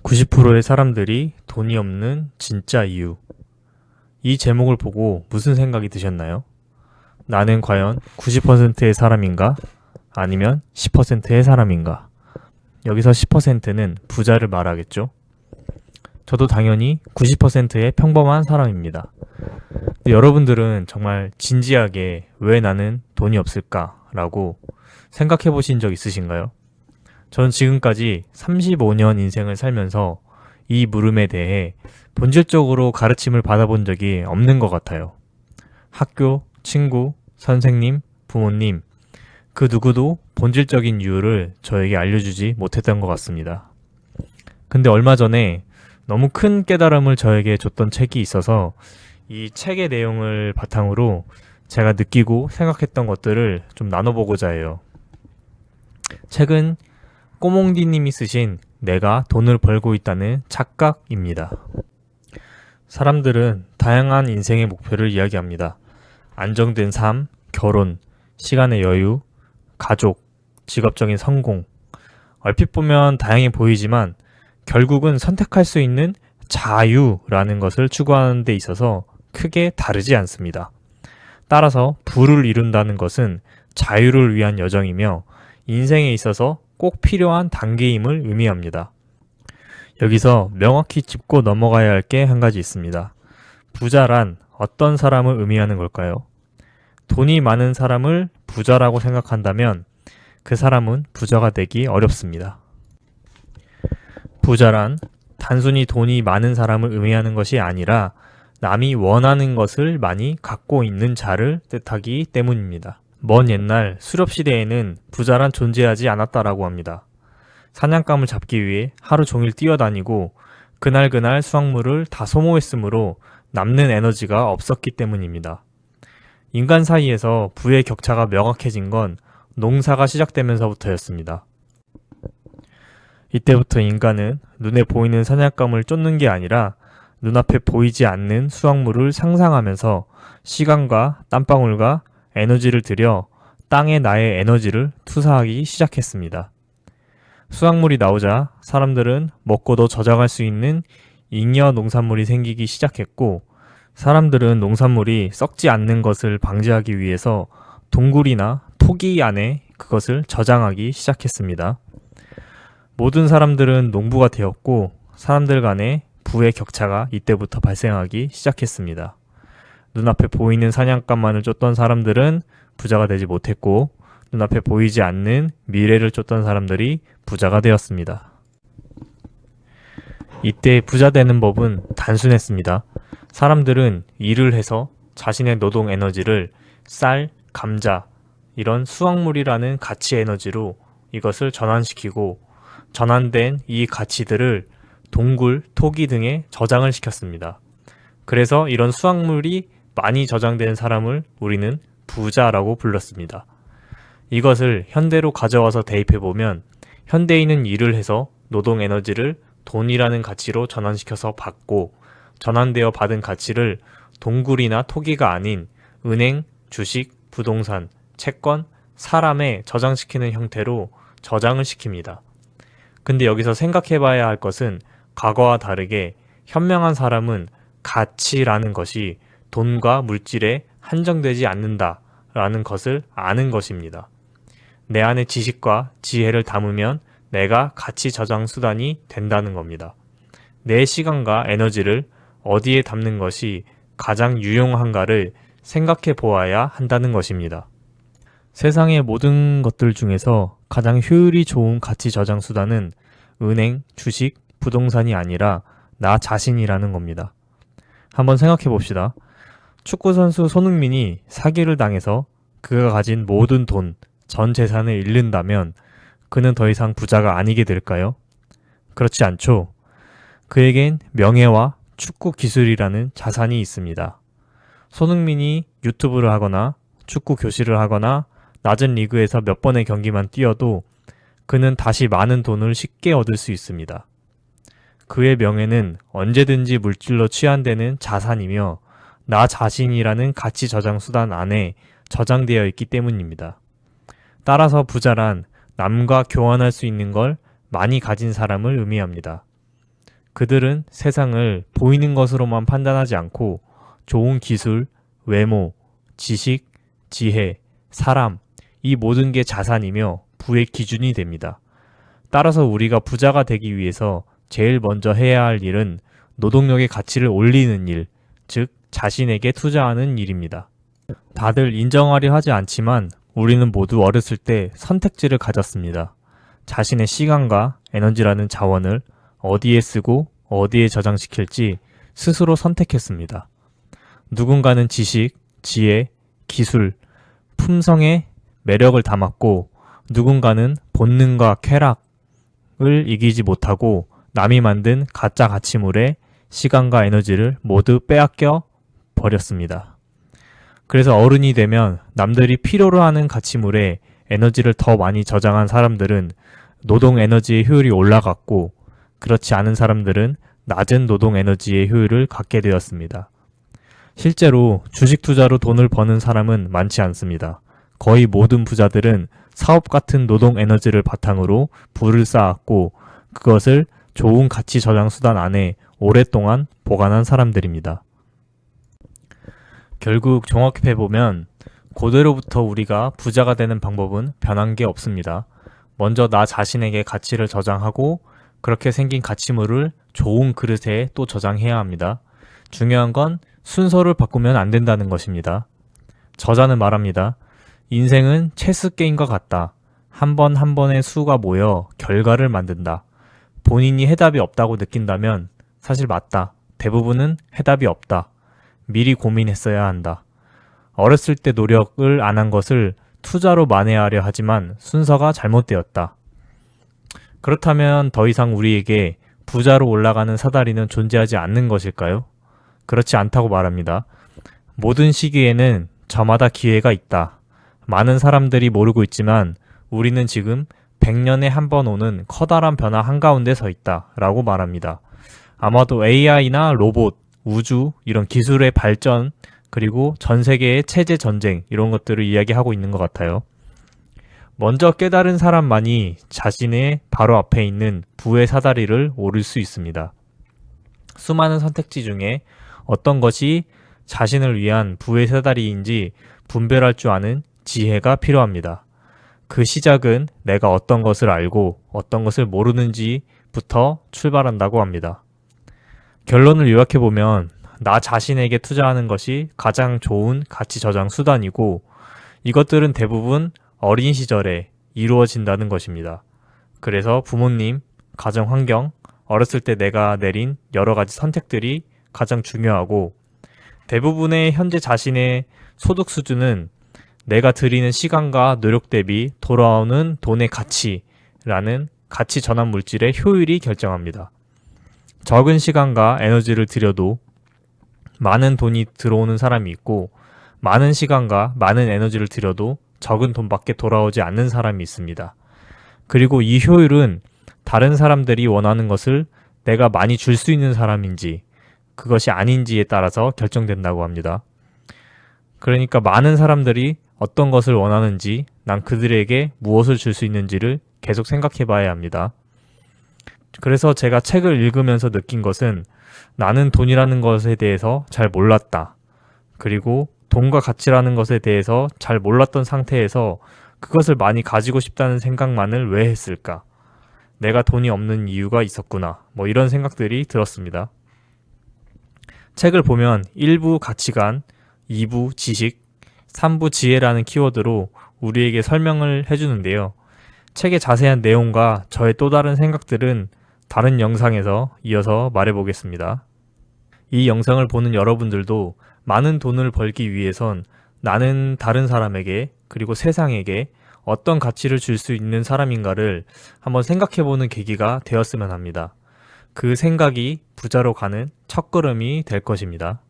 90%의 사람들이 돈이 없는 진짜 이유. 이 제목을 보고 무슨 생각이 드셨나요? 나는 과연 90%의 사람인가? 아니면 10%의 사람인가? 여기서 10%는 부자를 말하겠죠? 저도 당연히 90%의 평범한 사람입니다. 근데 여러분들은 정말 진지하게 왜 나는 돈이 없을까? 라고 생각해 보신 적 있으신가요? 저는 지금까지 35년 인생을 살면서 이 물음에 대해 본질적으로 가르침을 받아본 적이 없는 것 같아요. 학교, 친구, 선생님, 부모님, 그 누구도 본질적인 이유를 저에게 알려주지 못했던 것 같습니다. 근데 얼마 전에 너무 큰 깨달음을 저에게 줬던 책이 있어서 이 책의 내용을 바탕으로 제가 느끼고 생각했던 것들을 좀 나눠보고자 해요. 책은 꼬몽디님이 쓰신 내가 돈을 벌고 있다는 착각입니다. 사람들은 다양한 인생의 목표를 이야기합니다. 안정된 삶, 결혼, 시간의 여유, 가족, 직업적인 성공. 얼핏 보면 다양해 보이지만 결국은 선택할 수 있는 자유라는 것을 추구하는 데 있어서 크게 다르지 않습니다. 따라서 부를 이룬다는 것은 자유를 위한 여정이며 인생에 있어서 꼭 필요한 단계임을 의미합니다. 여기서 명확히 짚고 넘어가야 할 게 한 가지 있습니다. 부자란 어떤 사람을 의미하는 걸까요? 돈이 많은 사람을 부자라고 생각한다면 그 사람은 부자가 되기 어렵습니다. 부자란 단순히 돈이 많은 사람을 의미하는 것이 아니라 남이 원하는 것을 많이 갖고 있는 자를 뜻하기 때문입니다. 먼 옛날 수렵시대에는 부자란 존재하지 않았다라고 합니다. 사냥감을 잡기 위해 하루 종일 뛰어다니고 그날 수확물을 다 소모했으므로 남는 에너지가 없었기 때문입니다. 인간 사이에서 부의 격차가 명확해진 건 농사가 시작되면서부터였습니다. 이때부터 인간은 눈에 보이는 사냥감을 쫓는 게 아니라 눈앞에 보이지 않는 수확물을 상상하면서 시간과 땀방울과 에너지를 들여 땅에 나의 에너지를 투사하기 시작했습니다. 수확물이 나오자 사람들은 먹고도 저장할 수 있는 잉여 농산물이 생기기 시작했고 사람들은 농산물이 썩지 않는 것을 방지하기 위해서 동굴이나 토기 안에 그것을 저장하기 시작했습니다. 모든 사람들은 농부가 되었고 사람들 간의 부의 격차가 이때부터 발생하기 시작했습니다. 눈앞에 보이는 사냥감만을 쫓던 사람들은 부자가 되지 못했고 눈앞에 보이지 않는 미래를 쫓던 사람들이 부자가 되었습니다. 이때 부자 되는 법은 단순했습니다. 사람들은 일을 해서 자신의 노동 에너지를 쌀, 감자, 이런 수확물이라는 가치 에너지로 이것을 전환시키고 전환된 이 가치들을 동굴, 토기 등에 저장을 시켰습니다. 그래서 이런 수확물이 많이 저장된 사람을 우리는 부자라고 불렀습니다. 이것을 현대로 가져와서 대입해보면 현대인은 일을 해서 노동 에너지를 돈이라는 가치로 전환시켜서 받고 전환되어 받은 가치를 동굴이나 토기가 아닌 은행, 주식, 부동산, 채권, 사람에 저장시키는 형태로 저장을 시킵니다. 근데 여기서 생각해봐야 할 것은 과거와 다르게 현명한 사람은 가치라는 것이 돈과 물질에 한정되지 않는다라는 것을 아는 것입니다. 내 안에 지식과 지혜를 담으면 내가 가치 저장 수단이 된다는 겁니다. 내 시간과 에너지를 어디에 담는 것이 가장 유용한가를 생각해 보아야 한다는 것입니다. 세상의 모든 것들 중에서 가장 효율이 좋은 가치 저장 수단은 은행, 주식, 부동산이 아니라 나 자신이라는 겁니다. 한번 생각해 봅시다. 축구선수 손흥민이 사기를 당해서 그가 가진 모든 돈, 전 재산을 잃는다면 그는 더 이상 부자가 아니게 될까요? 그렇지 않죠. 그에겐 명예와 축구 기술이라는 자산이 있습니다. 손흥민이 유튜브를 하거나 축구 교실을 하거나 낮은 리그에서 몇 번의 경기만 뛰어도 그는 다시 많은 돈을 쉽게 얻을 수 있습니다. 그의 명예는 언제든지 물질로 취한되는 자산이며 나 자신이라는 가치 저장 수단 안에 저장되어 있기 때문입니다. 따라서 부자란 남과 교환할 수 있는 걸 많이 가진 사람을 의미합니다. 그들은 세상을 보이는 것으로만 판단하지 않고 좋은 기술, 외모, 지식, 지혜, 사람, 이 모든 게 자산이며 부의 기준이 됩니다. 따라서 우리가 부자가 되기 위해서 제일 먼저 해야 할 일은 노동력의 가치를 올리는 일, 즉 자신에게 투자하는 일입니다. 다들 인정하려 하지 않지만 우리는 모두 어렸을 때 선택지를 가졌습니다. 자신의 시간과 에너지라는 자원을 어디에 쓰고 어디에 저장시킬지 스스로 선택했습니다. 누군가는 지식, 지혜, 기술, 품성에 매력을 담았고 누군가는 본능과 쾌락을 이기지 못하고 남이 만든 가짜 가치물에 시간과 에너지를 모두 빼앗겨 버렸습니다. 그래서 어른이 되면 남들이 필요로 하는 가치물에 에너지를 더 많이 저장한 사람들은 노동 에너지의 효율이 올라갔고 그렇지 않은 사람들은 낮은 노동 에너지의 효율을 갖게 되었습니다. 실제로 주식 투자로 돈을 버는 사람은 많지 않습니다. 거의 모든 부자들은 사업 같은 노동 에너지를 바탕으로 부를 쌓았고 그것을 좋은 가치 저장 수단 안에 오랫동안 보관한 사람들입니다. 결국 종합해보면 고대로부터 우리가 부자가 되는 방법은 변한 게 없습니다. 먼저 나 자신에게 가치를 저장하고 그렇게 생긴 가치물을 좋은 그릇에 또 저장해야 합니다. 중요한 건 순서를 바꾸면 안 된다는 것입니다. 저자는 말합니다. 인생은 체스 게임과 같다. 한 번 한 번의 수가 모여 결과를 만든다. 본인이 해답이 없다고 느낀다면 사실 맞다. 대부분은 해답이 없다. 미리 고민했어야 한다. 어렸을 때 노력을 안 한 것을 투자로 만회하려 하지만 순서가 잘못되었다. 그렇다면 더 이상 우리에게 부자로 올라가는 사다리는 존재하지 않는 것일까요? 그렇지 않다고 말합니다. 모든 시기에는 저마다 기회가 있다. 많은 사람들이 모르고 있지만 우리는 지금 100년에 한 번 오는 커다란 변화 한가운데 서 있다 라고 말합니다. 아마도 AI나 로봇, 우주, 이런 기술의 발전, 그리고 전 세계의 체제 전쟁 이런 것들을 이야기하고 있는 것 같아요. 먼저 깨달은 사람만이 자신의 바로 앞에 있는 부의 사다리를 오를 수 있습니다. 수많은 선택지 중에 어떤 것이 자신을 위한 부의 사다리인지 분별할 줄 아는 지혜가 필요합니다. 그 시작은 내가 어떤 것을 알고 어떤 것을 모르는지부터 출발한다고 합니다. 결론을 요약해보면 나 자신에게 투자하는 것이 가장 좋은 가치 저장 수단이고 이것들은 대부분 어린 시절에 이루어진다는 것입니다. 그래서 부모님, 가정 환경, 어렸을 때 내가 내린 여러 가지 선택들이 가장 중요하고 대부분의 현재 자신의 소득 수준은 내가 들이는 시간과 노력 대비 돌아오는 돈의 가치라는 가치 전환 물질의 효율이 결정합니다. 적은 시간과 에너지를 들여도 많은 돈이 들어오는 사람이 있고 많은 시간과 많은 에너지를 들여도 적은 돈밖에 돌아오지 않는 사람이 있습니다. 그리고 이 효율은 다른 사람들이 원하는 것을 내가 많이 줄 수 있는 사람인지 그것이 아닌지에 따라서 결정된다고 합니다. 그러니까 많은 사람들이 어떤 것을 원하는지 난 그들에게 무엇을 줄 수 있는지를 계속 생각해 봐야 합니다. 그래서 제가 책을 읽으면서 느낀 것은 나는 돈이라는 것에 대해서 잘 몰랐다. 그리고 돈과 가치라는 것에 대해서 잘 몰랐던 상태에서 그것을 많이 가지고 싶다는 생각만을 왜 했을까? 내가 돈이 없는 이유가 있었구나. 이런 생각들이 들었습니다. 책을 보면 1부 가치관, 2부 지식, 3부 지혜라는 키워드로 우리에게 설명을 해주는데요. 책의 자세한 내용과 저의 또 다른 생각들은 다른 영상에서 이어서 말해보겠습니다. 이 영상을 보는 여러분들도 많은 돈을 벌기 위해선 나는 다른 사람에게 그리고 세상에게 어떤 가치를 줄 수 있는 사람인가를 한번 생각해보는 계기가 되었으면 합니다. 그 생각이 부자로 가는 첫걸음이 될 것입니다.